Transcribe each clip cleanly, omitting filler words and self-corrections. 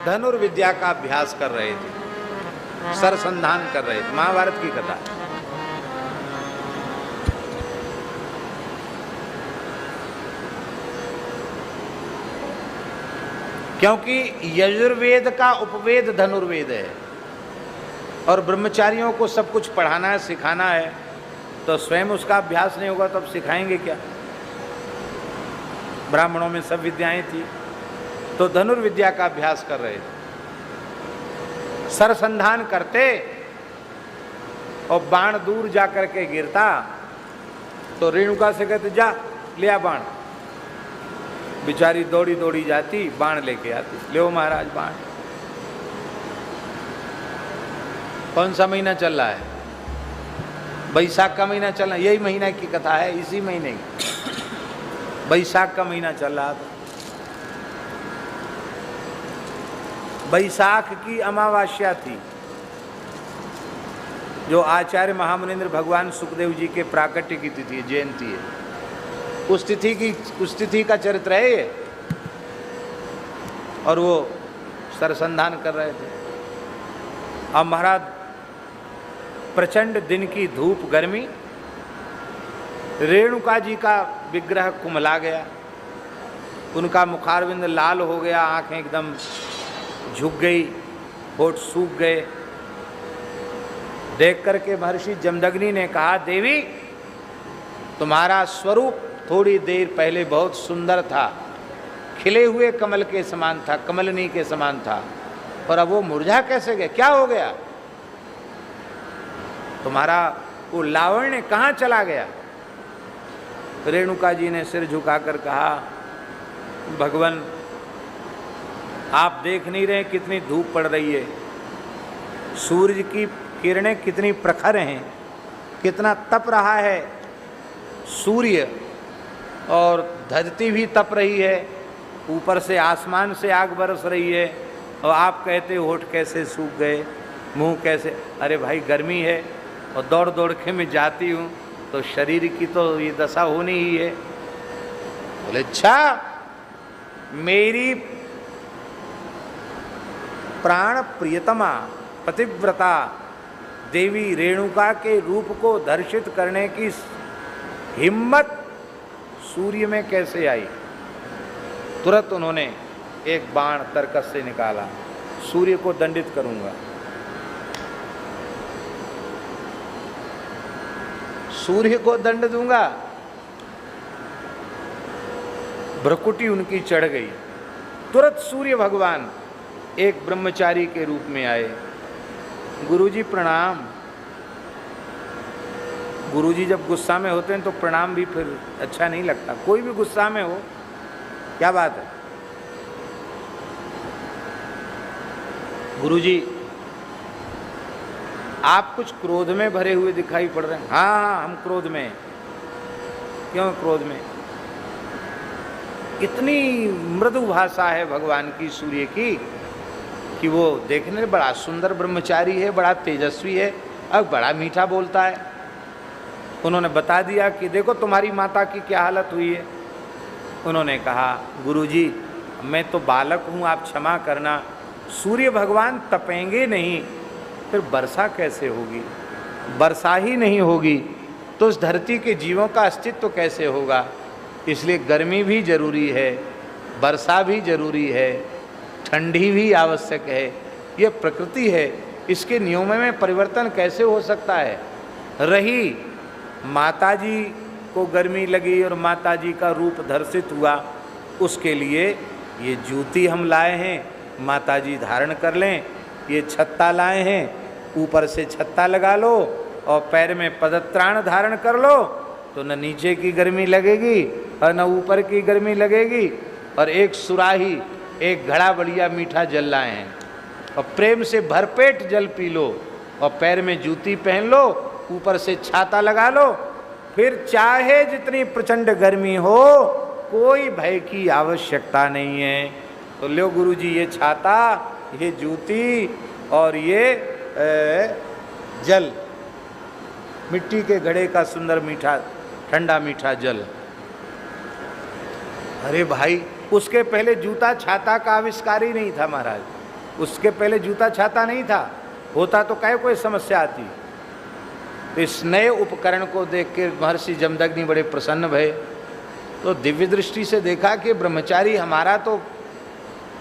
धनुर्विद्या का अभ्यास कर रहे थे, सरसंधान कर रहे थे। महाभारत की कथा। क्योंकि यजुर्वेद का उपवेद धनुर्वेद है और ब्रह्मचारियों को सब कुछ पढ़ाना है, सिखाना है, तो स्वयं उसका अभ्यास नहीं होगा तो अब सिखाएंगे क्या। ब्राह्मणों में सब विद्याएं थी, तो धनुर्विद्या का अभ्यास कर रहे थे। सरसंधान करते और बाण दूर जा करके गिरता तो रेणुका से कहते जा लिया बाण। बेचारी दौड़ी दौड़ी जाती, बाण लेके आती, ले महाराज बाण। कौन सा महीना चल रहा है? बैसाख का महीना चल रहा है। यही महीना की कथा है, इसी महीने की। बैसाख का महीना चल रहा था। बैसाख की अमावस्या थी, जो आचार्य महामुनीन्द्र भगवान सुखदेव जी के प्राकट्य की तिथि, जयंती है। उस तिथि का चरित्र है ये। और वो सरसंधान कर रहे थे। अब महाराज प्रचंड दिन की धूप गर्मी, रेणुका जी का विग्रह कुमला गया, उनका मुखारविंद लाल हो गया, आंखें एकदम झुक गई, होठ सूख गए। देख करके महर्षि जमदग्नि ने कहा, देवी तुम्हारा स्वरूप थोड़ी देर पहले बहुत सुंदर था, खिले हुए कमल के समान था, कमलनी के समान था, और अब वो मुरझा कैसे गया? क्या हो गया? तुम्हारा वो लावण्य कहाँ चला गया? रेणुका जी ने सिर झुकाकर कहा, भगवान आप देख नहीं रहे कितनी धूप पड़ रही है, सूर्य की किरणें कितनी प्रखर हैं, कितना तप रहा है सूर्य, और धरती भी तप रही है, ऊपर से आसमान से आग बरस रही है, और आप कहते होठ कैसे सूख गए, मुंह कैसे? अरे भाई गर्मी है, और दौड़ दौड़ के मैं जाती हूँ तो शरीर की तो ये दशा होनी ही है। बोले अच्छा, मेरी प्राण प्रियतमा पतिव्रता देवी रेणुका के रूप को दर्शित करने की हिम्मत सूर्य में कैसे आई? तुरंत उन्होंने एक बाण तरकस से निकाला, सूर्य को दंडित करूंगा। सूर्य को दंड दूंगा। भ्रकुटी उनकी चढ़ गई। तुरंत सूर्य भगवान एक ब्रह्मचारी के रूप में आए। गुरुजी प्रणाम। गुरुजी जब गुस्सा में होते हैं तो प्रणाम भी फिर अच्छा नहीं लगता। कोई भी गुस्सा में हो, क्या बात है? गुरुजी आप कुछ क्रोध में भरे हुए दिखाई पड़ रहे हैं। हाँ, हम क्रोध में हैं। क्यों क्रोध में? इतनी मृदु भाषा है भगवान की, सूर्य की, कि वो देखने में बड़ा सुंदर ब्रह्मचारी है, बड़ा तेजस्वी है, और बड़ा मीठा बोलता है। उन्होंने बता दिया कि देखो तुम्हारी माता की क्या हालत हुई है। उन्होंने कहा, गुरुजी मैं तो बालक हूँ, आप क्षमा करना। सूर्य भगवान तपेंगे नहीं, फिर वर्षा कैसे होगी? वर्षा ही नहीं होगी तो इस धरती के जीवों का अस्तित्व कैसे होगा? इसलिए गर्मी भी जरूरी है, वर्षा भी जरूरी है, ठंडी भी आवश्यक है। ये प्रकृति है, इसके नियमों में परिवर्तन कैसे हो सकता है? रही माताजी को गर्मी लगी और माताजी का रूप दर्शित हुआ, उसके लिए ये जूती हम लाए हैं, माताजी धारण कर लें। ये छत्ता लाए हैं, ऊपर से छत्ता लगा लो और पैर में पदत्राण धारण कर लो, तो न नीचे की गर्मी लगेगी और न ऊपर की गर्मी लगेगी। और एक सुराही, एक घड़ा बढ़िया मीठा जल लाए हैं, और प्रेम से भरपेट जल पी लो, और पैर में जूती पहन लो, ऊपर से छाता लगा लो। फिर चाहे जितनी प्रचंड गर्मी हो, कोई भय की आवश्यकता नहीं है। तो लो गुरुजी, ये छाता, ये जूती और ये जल, मिट्टी के घड़े का सुंदर मीठा ठंडा मीठा जल। अरे भाई, उसके पहले जूता छाता का आविष्कार ही नहीं था महाराज। उसके पहले जूता छाता नहीं था, होता तो क्या कोई समस्या आती। तो इस नए उपकरण को देख के महर्षि जमदग्नि बड़े प्रसन्न भये। तो दिव्य दृष्टि से देखा कि ब्रह्मचारी हमारा तो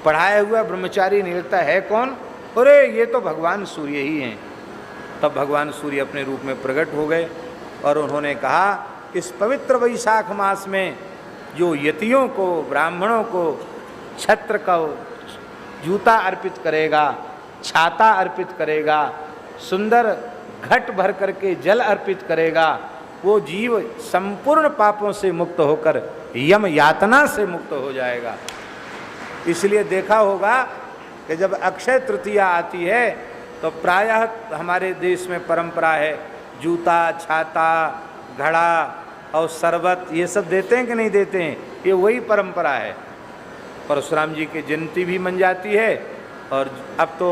पढ़ाया हुआ ब्रह्मचारी निकलता है कौन, अरे ये तो भगवान सूर्य ही हैं। तब भगवान सूर्य अपने रूप में प्रकट हो गए और उन्होंने कहा, इस पवित्र वैशाख मास में जो यतियों को, ब्राह्मणों को छत्र का जूता अर्पित करेगा, छाता अर्पित करेगा, सुंदर घट भर करके जल अर्पित करेगा, वो जीव संपूर्ण पापों से मुक्त होकर यम यातना से मुक्त हो जाएगा। इसलिए देखा होगा कि जब अक्षय तृतीया आती है तो प्रायः हमारे देश में परंपरा है, जूता, छाता, घड़ा और शरबत ये सब देते हैं कि नहीं देते हैं, ये वही परंपरा है। परशुराम जी की जयंती भी मन जाती है और अब तो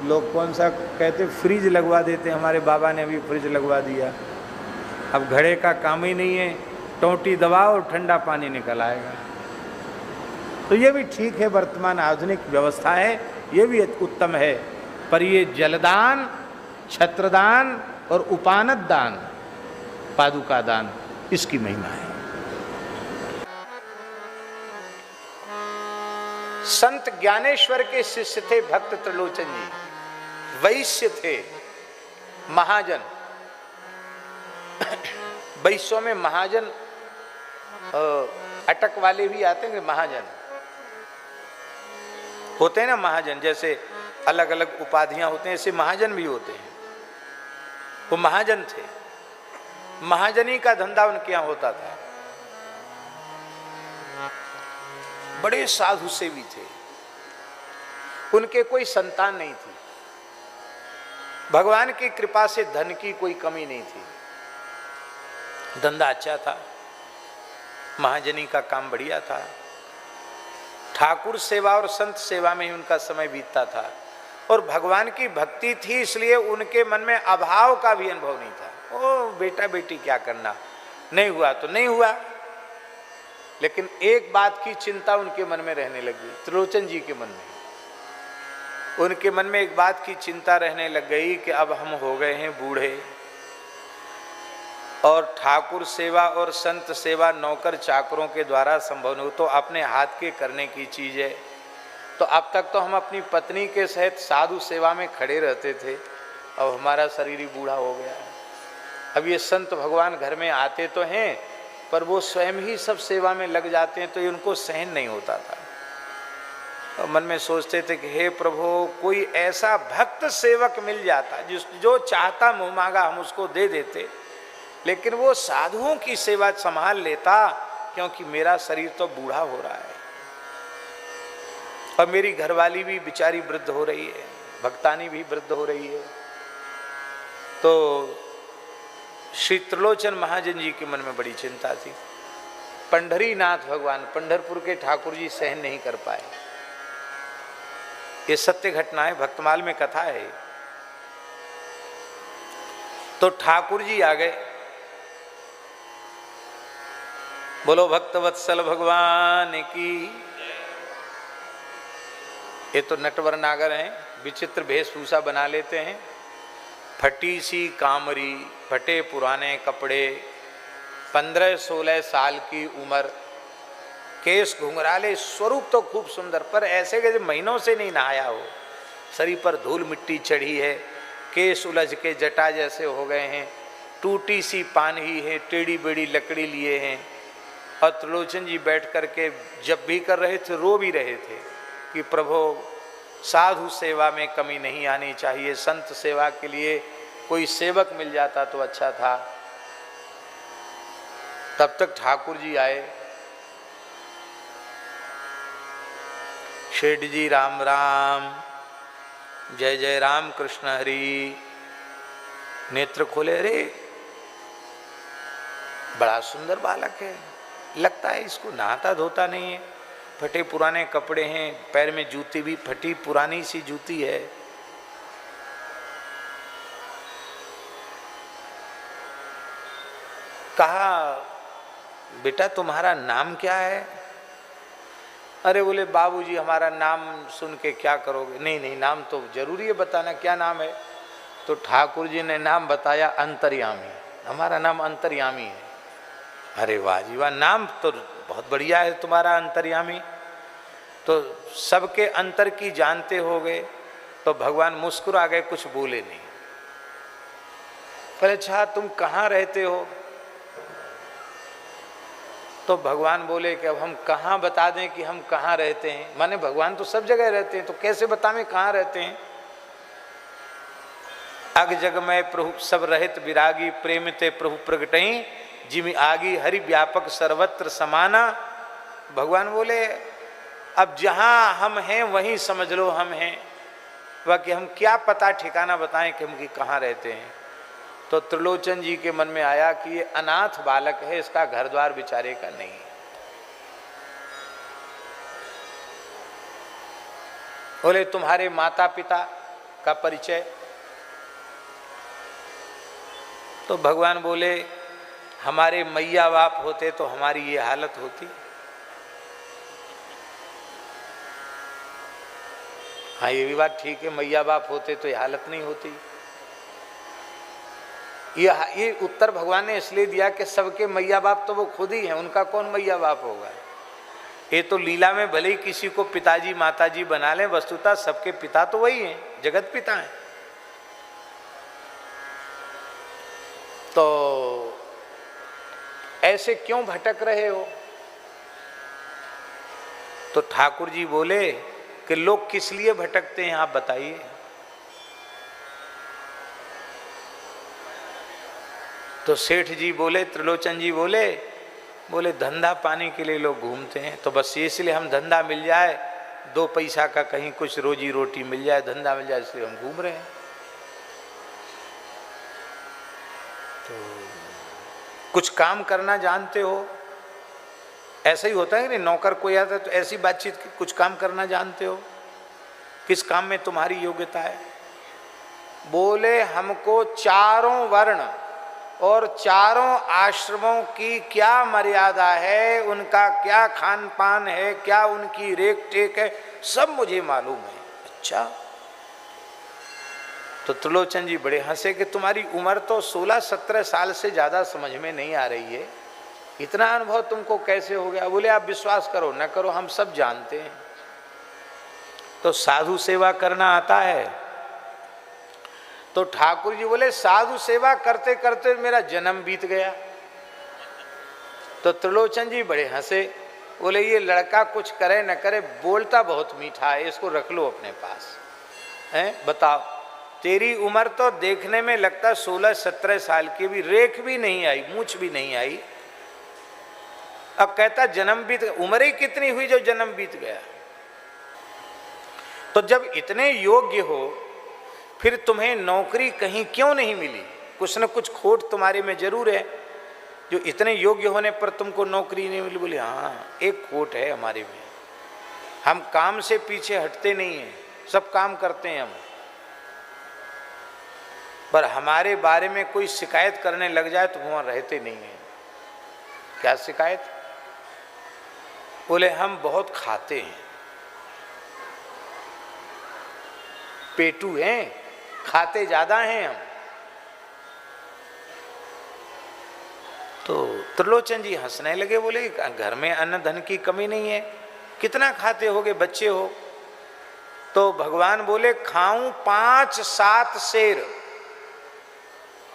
लोग कौन सा कहते फ्रिज लगवा देते हैं, हमारे बाबा ने अभी फ्रिज लगवा दिया। अब घड़े का काम ही नहीं है, टोंटी दबाओ और ठंडा पानी निकल आएगा। तो ये भी ठीक है, वर्तमान आधुनिक व्यवस्था है, ये भी उत्तम है। पर ये जलदान, छत्रदान और उपानत दान, पादुका दान, इसकी महिमा है। संत ज्ञानेश्वर के शिष्य थे भक्त त्रिलोचन जी, वैश्य थे, महाजन। वैश्यों में महाजन अटक वाले भी आते हैं, महाजन होते हैं ना। महाजन जैसे अलग अलग उपाधियां होते हैं, ऐसे महाजन भी होते हैं। वो महाजन थे, महाजनी का धंधा उनके यहां होता था। बड़े साधु सेवी थे, उनके कोई संतान नहीं थी। भगवान की कृपा से धन की कोई कमी नहीं थी, धंधा अच्छा था, महाजनी का काम बढ़िया था। ठाकुर सेवा और संत सेवा में ही उनका समय बीतता था और भगवान की भक्ति थी, इसलिए उनके मन में अभाव का भी अनुभव नहीं था। ओ बेटा बेटी क्या करना, नहीं हुआ तो नहीं हुआ। लेकिन एक बात की चिंता उनके मन में रहने लगी, त्रिलोचन जी के मन में। उनके मन में एक बात की चिंता रहने लग गई कि अब हम हो गए हैं बूढ़े और ठाकुर सेवा और संत सेवा नौकर चाकरों के द्वारा संभव नहीं, तो अपने हाथ के करने की चीज़ है। तो अब तक तो हम अपनी पत्नी के सहित साधु सेवा में खड़े रहते थे, अब हमारा शरीर ही बूढ़ा हो गया है। अब ये संत भगवान घर में आते तो हैं पर वो स्वयं ही सब सेवा में लग जाते हैं, तो ये उनको सहन नहीं होता था। और मन में सोचते थे कि हे प्रभु, कोई ऐसा भक्त सेवक मिल जाता जो चाहता मुँह मांगा हम उसको दे देते, लेकिन वो साधुओं की सेवा संभाल लेता, क्योंकि मेरा शरीर तो बूढ़ा हो रहा है और मेरी घरवाली भी बेचारी वृद्ध हो रही है, भक्तानी भी वृद्ध हो रही है। तो श्री त्रिलोचन महाजन जी के मन में बड़ी चिंता थी। पंढरीनाथ भगवान, पंढरपुर के ठाकुर जी सहन नहीं कर पाए। ये सत्य घटना है, भक्तमाल में कथा है। तो ठाकुर जी आ गए, बोलो भक्तवत्सल भगवान की। ये तो नटवर नागर हैं, विचित्र वेशभूषा बना लेते हैं, फटी सी कामरी, फटे पुराने कपड़े, 15-16 साल की उम्र, केस घुंघराले, स्वरूप तो खूब सुंदर, पर ऐसे के महीनों से नहीं नहाया हो, शरीर पर धूल मिट्टी चढ़ी है, केस उलझ के जटा जैसे हो गए हैं, टूटी सी पानही है, टेढ़ी बेड़ी लकड़ी लिए हैं। और त्रिलोचन जी बैठ करके जब भी कर रहे थे रो भी रहे थे कि प्रभु साधु सेवा में कमी नहीं आनी चाहिए, संत सेवा के लिए कोई सेवक मिल जाता तो अच्छा था। तब तक ठाकुर जी आए, शेठ जी राम राम, जय जय राम कृष्ण हरि। नेत्र खोले, अरे बड़ा सुंदर बालक है, लगता है इसको नहाता धोता नहीं है, फटे पुराने कपड़े हैं, पैर में जूती भी फटी पुरानी सी जूती है। कहा बेटा तुम्हारा नाम क्या है? अरे बोले बाबूजी हमारा नाम सुन के क्या करोगे? नहीं नहीं, नाम तो जरूरी है बताना, क्या नाम है? तो ठाकुर जी ने नाम बताया अंतर्यामी, हमारा नाम अंतर्यामी है। अरे वाह जी वाह, नाम तो बहुत बढ़िया है तुम्हारा अंतर्यामी, तो सबके अंतर की जानते हो गए। तो भगवान मुस्कुरा गए, कुछ बोले नहीं। पर अच्छा तुम कहाँ रहते हो? तो भगवान बोले कि अब हम कहाँ बता दें कि हम कहाँ रहते हैं, माने भगवान तो सब जगह रहते हैं, तो कैसे बतावें कहाँ रहते हैं? अग जग में प्रभु सब रहित विरागी, प्रेम ते प्रभु प्रगटई, जिमि आगी हरि व्यापक सर्वत्र समाना। भगवान बोले अब जहाँ हम हैं वहीं समझ लो हम हैं, बाकी हम क्या पता ठिकाना बताएं कि हम कहाँ रहते हैं। तो त्रिलोचन जी के मन में आया कि ये अनाथ बालक है, इसका घर द्वार बेचारे का नहीं। बोले तुम्हारे माता पिता का परिचय? तो भगवान बोले हमारे मैया बाप होते तो हमारी ये हालत होती। हाँ ये भी बात ठीक है, मैया बाप होते तो ये हालत नहीं होती। ये उत्तर भगवान ने इसलिए दिया कि सबके मैया बाप तो वो खुद ही हैं, उनका कौन मैया बाप होगा। ये तो लीला में भले ही किसी को पिताजी माताजी बना लें, वस्तुतः सबके पिता तो वही हैं, जगत पिता हैं। तो ऐसे क्यों भटक रहे हो? तो ठाकुर जी बोले कि लोग किस लिए भटकते हैं आप बताइए। तो सेठ जी बोले, त्रिलोचन जी बोले धंधा पाने के लिए लोग घूमते हैं, तो बस इसलिए हम धंधा मिल जाए, 2 पैसा का कहीं कुछ रोजी रोटी मिल जाए, धंधा मिल जाए, इसलिए हम घूम रहे हैं। तो कुछ काम करना जानते हो? ऐसा ही होता है कि नौकर कोई आता है तो ऐसी बातचीत, कुछ काम करना जानते हो? किस काम में तुम्हारी योग्यता है? बोले हमको चारों वर्ण और चारों आश्रमों की क्या मर्यादा है, उनका क्या खान पान है, क्या उनकी रेख टेक है, सब मुझे मालूम है। अच्छा। तो त्रिलोचन जी बड़े हंसे कि तुम्हारी उम्र तो 16-17 साल से ज़्यादा समझ में नहीं आ रही है, इतना अनुभव तुमको कैसे हो गया? बोले आप विश्वास करो न करो हम सब जानते हैं। तो साधु सेवा करना आता है? तो ठाकुर जी बोले साधु सेवा करते करते मेरा जन्म बीत गया। तो त्रिलोचन जी बड़े हंसे, बोले ये लड़का कुछ करे न करे बोलता बहुत मीठा है, इसको रख लो अपने पास। हैं बताओ, तेरी उम्र तो देखने में लगता 16-17 साल की, भी रेख भी नहीं आई, मूछ भी नहीं आई, अब कहता जन्म बीत गया। उम्र ही कितनी हुई जो जन्म बीत गया? तो जब इतने योग्य हो फिर तुम्हें नौकरी कहीं क्यों नहीं मिली? कुछ न कुछ खोट तुम्हारे में जरूर है, जो इतने योग्य होने पर तुमको नौकरी नहीं मिली। बोले हाँ एक खोट है हमारे में, हम काम से पीछे हटते नहीं हैं, सब काम करते हैं हम, पर हमारे बारे में कोई शिकायत करने लग जाए तो वहां रहते नहीं हैं। क्या शिकायत? बोले हम बहुत खाते हैं, पेटू हैं, खाते ज्यादा हैं हम। तो त्रिलोचन जी हंसने लगे, बोले घर में अन्न धन की कमी नहीं है, कितना खाते होगे, बच्चे हो? तो भगवान बोले खाऊं 5-7 शेर,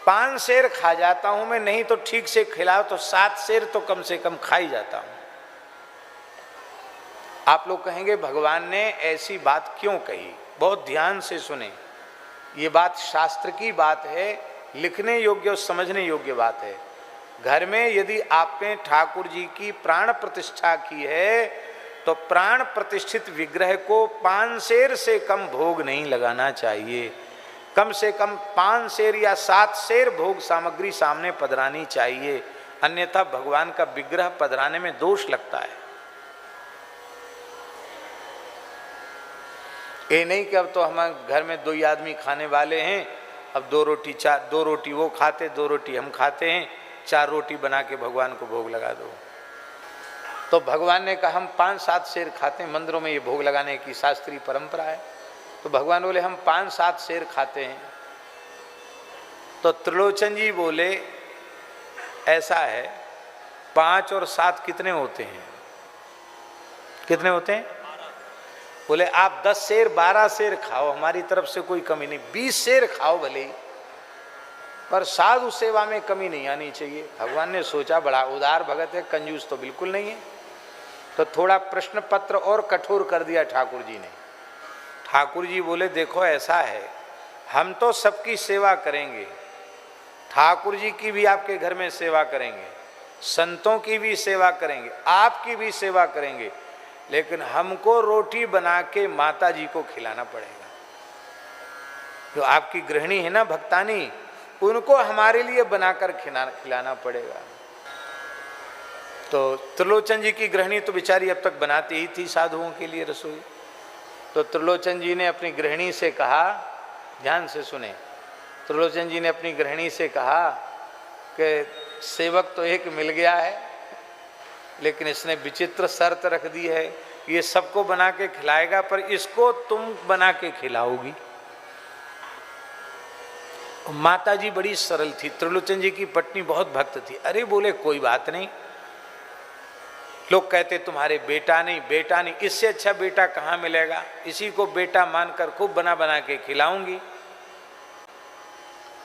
5 शेर खा जाता हूं मैं, नहीं तो ठीक से खिलाओ तो 7 शेर तो कम से कम खा ही जाता हूं। आप लोग कहेंगे भगवान ने ऐसी बात क्यों कही? बहुत ध्यान से सुने, ये बात शास्त्र की बात है, लिखने योग्य और समझने योग्य बात है। घर में यदि आपने ठाकुर जी की प्राण प्रतिष्ठा की है तो प्राण प्रतिष्ठित विग्रह को 5 शेर से कम भोग नहीं लगाना चाहिए, कम से कम 5 शेर या 7 शेर भोग सामग्री सामने पधरानी चाहिए, अन्यथा भगवान का विग्रह पधराने में दोष लगता है। ये नहीं कि अब तो हमारे घर में 2 ही आदमी खाने वाले हैं, अब 2 रोटी वो खाते, 2 रोटी हम खाते हैं, 4 रोटी बना के भगवान को भोग लगा दो। तो भगवान ने कहा हम 5-7 शेर खाते हैं, मंदिरों में ये भोग लगाने की शास्त्रीय परंपरा है। तो भगवान बोले हम 5-7 शेर खाते हैं। तो त्रिलोचन जी बोले ऐसा है, 5 और 7 कितने होते हैं? कितने होते हैं? बोले आप 10 शेर 12 शेर खाओ, हमारी तरफ से कोई कमी नहीं, 20 शेर खाओ भले ही, पर साधु सेवा में कमी नहीं आनी चाहिए। भगवान ने सोचा बड़ा उदार भगत है, कंजूस तो बिल्कुल नहीं है। तो थोड़ा प्रश्न पत्र और कठोर कर दिया ठाकुर जी ने। ठाकुर जी बोले देखो ऐसा है, हम तो सबकी सेवा करेंगे, ठाकुर जी की भी आपके घर में सेवा करेंगे, संतों की भी सेवा करेंगे, आपकी भी सेवा करेंगे, लेकिन हमको रोटी बना के माता जी को खिलाना पड़ेगा। जो आपकी गृहिणी है ना भक्तानी, उनको हमारे लिए बनाकर खिलाना पड़ेगा। तो त्रिलोचन जी की गृहिणी तो बेचारी अब तक बनाती ही थी साधुओं के लिए रसोई। तो त्रिलोचन जी ने अपनी गृहिणी से कहा, ध्यान से सुने, त्रिलोचन जी ने अपनी गृहिणी से कहा कि सेवक तो एक मिल गया है, लेकिन इसने विचित्र शर्त रख दी है, ये सबको बना के खिलाएगा पर इसको तुम बना के खिलाओगी। माता जी बड़ी सरल थी, त्रिलोचन जी की पत्नी बहुत भक्त थी। अरे बोले कोई बात नहीं, लोग कहते तुम्हारे बेटा नहीं बेटा नहीं, इससे अच्छा बेटा कहाँ मिलेगा, इसी को बेटा मानकर खूब बना बना के खिलाऊंगी।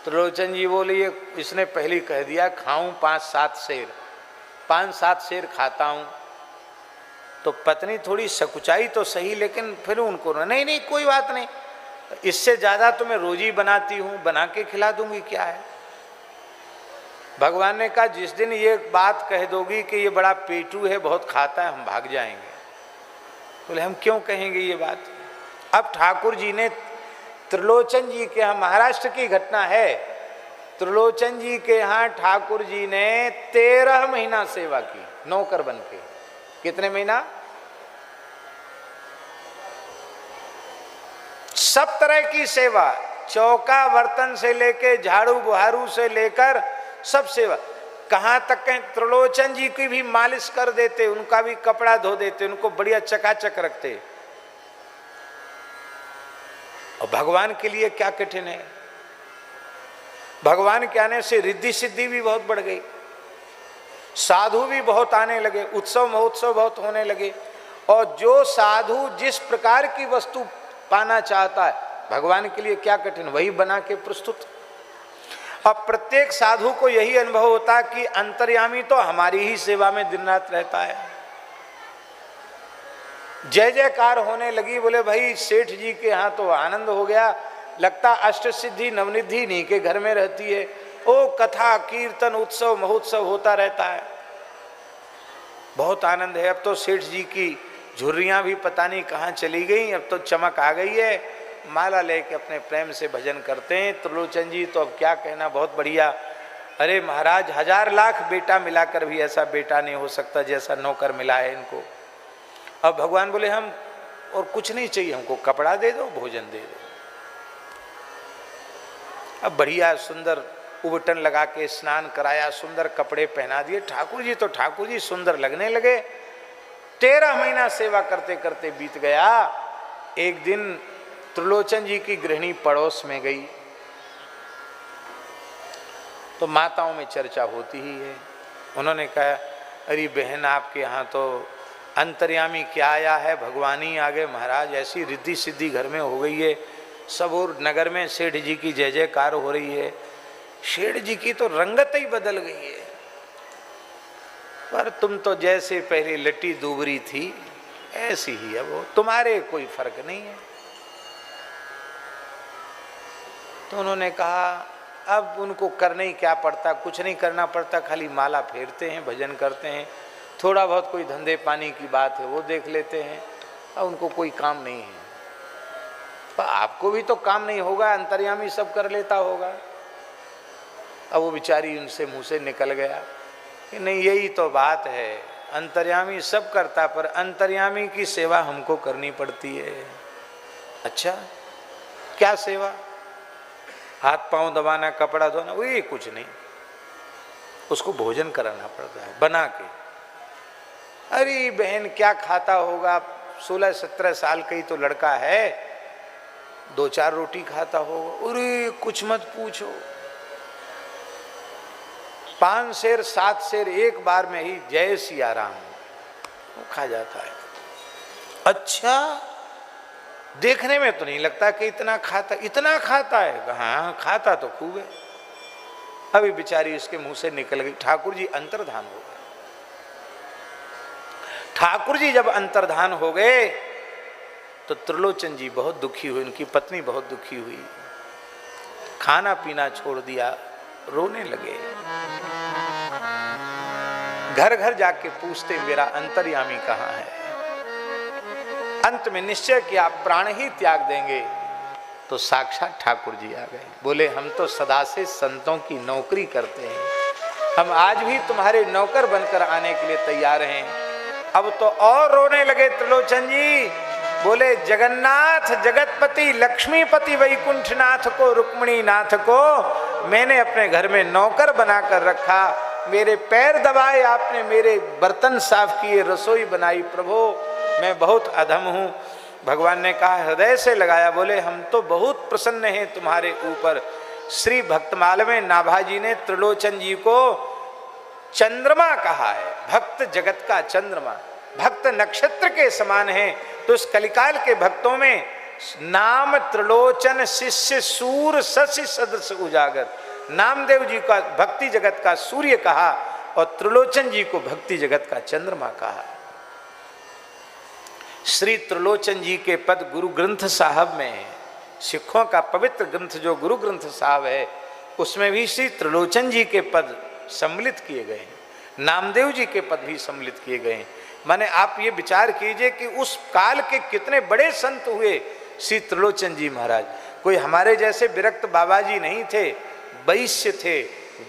त्रिलोचन जी बोले ये इसने पहले कह दिया खाऊं 5-7 शेर, 5-7 शेर खाता हूं। तो पत्नी थोड़ी सकुचाई तो सही, लेकिन फिर उनको नहीं नहीं कोई बात नहीं, इससे ज्यादा तो मैं रोज ही बनाती हूं, बना के खिला दूंगी, क्या है। भगवान ने कहा जिस दिन ये बात कह दोगी कि ये बड़ा पेटू है, बहुत खाता है, हम भाग जाएंगे। बोले हम क्यों कहेंगे ये बात। अब ठाकुर जी ने त्रिलोचन जी के यहाँ, महाराष्ट्र की घटना है, त्रिलोचन जी के यहाँ ठाकुर जी ने 13 महीना सेवा की नौकर बन के। कितने महीना? सब तरह की सेवा, चौका बर्तन से लेके झाड़ू बुहारू से लेकर सब सेवा। कहां तक कहें त्रिलोचन जी की भी मालिश कर देते, उनका भी कपड़ा धो देते, उनको बढ़िया चकाचक रखते। और भगवान के लिए क्या कठिन है, भगवान के आने से रिद्धि सिद्धि भी बहुत बढ़ गई, साधु भी बहुत आने लगे, उत्सव महोत्सव बहुत होने लगे। और जो साधु जिस प्रकार की वस्तु पाना चाहता है, भगवान के लिए क्या कठिन, वही बना के प्रस्तुत। अब प्रत्येक साधु को यही अनुभव होता कि अंतर्यामी तो हमारी ही सेवा में दिन रात रहता है। जय जयकार होने लगी। बोले भाई सेठ जी के यहाँ तो आनंद हो गया, लगता अष्ट सिद्धि नवनिधि नहीं के घर में रहती है। ओ कथा कीर्तन उत्सव महोत्सव होता रहता है, बहुत आनंद है। अब तो सेठ जी की झुर्रियां भी पता नहीं कहाँ चली गई, अब तो चमक आ गई है, माला लेके अपने प्रेम से भजन करते हैं। त्रिलोचन जी तो अब क्या कहना, बहुत बढ़िया। अरे महाराज 1000 लाख बेटा मिलाकर भी ऐसा बेटा नहीं हो सकता जैसा नौकर मिला है इनको। अब भगवान बोले हम और कुछ नहीं चाहिए, हमको कपड़ा दे दो, भोजन दे दो। अब बढ़िया सुंदर उबटन लगा के स्नान कराया, सुंदर कपड़े पहना दिए। ठाकुर जी तो ठाकुर जी सुंदर लगने लगे। 13 महीना सेवा करते करते बीत गया। एक दिन त्रिलोचन जी की गृहिणी पड़ोस में गई तो माताओं में चर्चा होती ही है। उन्होंने कहा अरे बहन आपके यहाँ तो अंतर्यामी क्या आया है, भगवान ही आ गए महाराज, ऐसी रिद्धि सिद्धि घर में हो गई है, सब और नगर में सेठ जी की जय जयकार हो रही है। सेठ जी की तो रंगत ही बदल गई है, पर तुम तो जैसे पहले लट्टी दूबरी थी ऐसी ही है वो, तुम्हारे कोई फर्क नहीं है। तो उन्होंने कहा अब उनको करना ही क्या पड़ता, कुछ नहीं करना पड़ता, खाली माला फेरते हैं, भजन करते हैं, थोड़ा बहुत कोई धंधे पानी की बात है वो देख लेते हैं, और उनको कोई काम नहीं है। पर आपको भी तो काम नहीं होगा, अंतर्यामी सब कर लेता होगा। अब वो बेचारी उनसे मुंह से निकल गया कि नहीं यही तो बात है, अंतर्यामी सब करता पर अंतर्यामी की सेवा हमको करनी पड़ती है। अच्छा क्या सेवा? हाथ पांव दबाना, कपड़ा धोना, वो ये कुछ नहीं, उसको भोजन कराना पड़ता है बना के। अरे बहन क्या खाता होगा, 16-17 साल का ही तो लड़का है, 2-4 रोटी खाता होगा। अरे कुछ मत पूछो, 5 शेर 7 शेर एक बार में ही जय सिया राम वो खा जाता है। अच्छा, देखने में तो नहीं लगता कि इतना खाता है। हाँ खाता तो खूब है। अभी बेचारी उसके मुंह से निकल गई, ठाकुर जी अंतर्धान हो गए। ठाकुर जी जब अंतर्धान हो गए तो त्रिलोचन जी बहुत दुखी हुई, उनकी पत्नी बहुत दुखी हुई, खाना पीना छोड़ दिया, रोने लगे। घर घर जाके पूछते मेरा अंतर्यामी कहाँ है। अंत में निश्चय किया प्राण ही त्याग देंगे, तो साक्षात ठाकुर जी आ गए। बोले हम तो सदा से संतों की नौकरी करते हैं, हम आज भी तुम्हारे नौकर बनकर आने के लिए तैयार हैं। अब तो और रोने लगे त्रिलोचन जी। बोले जगन्नाथ जगतपति लक्ष्मीपति वैकुंठनाथ को, रुक्मिणी नाथ को मैंने अपने घर में नौकर बनाकर रखा, मेरे पैर दबाए आपने, मेरे बर्तन साफ किए, रसोई बनाई, प्रभु मैं बहुत अधम हूँ। भगवान ने कहा हृदय से लगाया। बोले हम तो बहुत प्रसन्न हैं तुम्हारे ऊपर। श्री भक्तमाल में नाभाजी ने त्रिलोचन जी को चंद्रमा कहा है, भक्त जगत का चंद्रमा, भक्त नक्षत्र के समान है। तो इस कलिकाल के भक्तों में नाम त्रिलोचन शिष्य सूर शशि सदृश उजागर, नामदेव जी का भक्ति जगत का सूर्य कहा और त्रिलोचन जी को भक्ति जगत का चंद्रमा कहा। श्री त्रिलोचन जी के पद गुरु ग्रंथ साहब में है, सिखों का पवित्र ग्रंथ जो गुरु ग्रंथ साहब है उसमें भी श्री त्रिलोचन जी के पद सम्मिलित किए गए हैं, नामदेव जी के पद भी सम्मिलित किए गए हैं। माने आप ये विचार कीजिए कि उस काल के कितने बड़े संत हुए श्री त्रिलोचन जी महाराज। कोई हमारे जैसे विरक्त बाबा जी नहीं थे, वैश्य थे,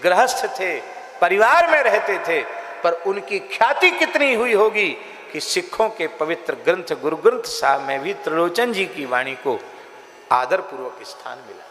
गृहस्थ थे, परिवार में रहते थे, पर उनकी ख्याति कितनी हुई होगी कि सिखों के पवित्र ग्रंथ गुरु ग्रंथ साहब में भी त्रिलोचन जी की वाणी को आदर पूर्वक स्थान मिला।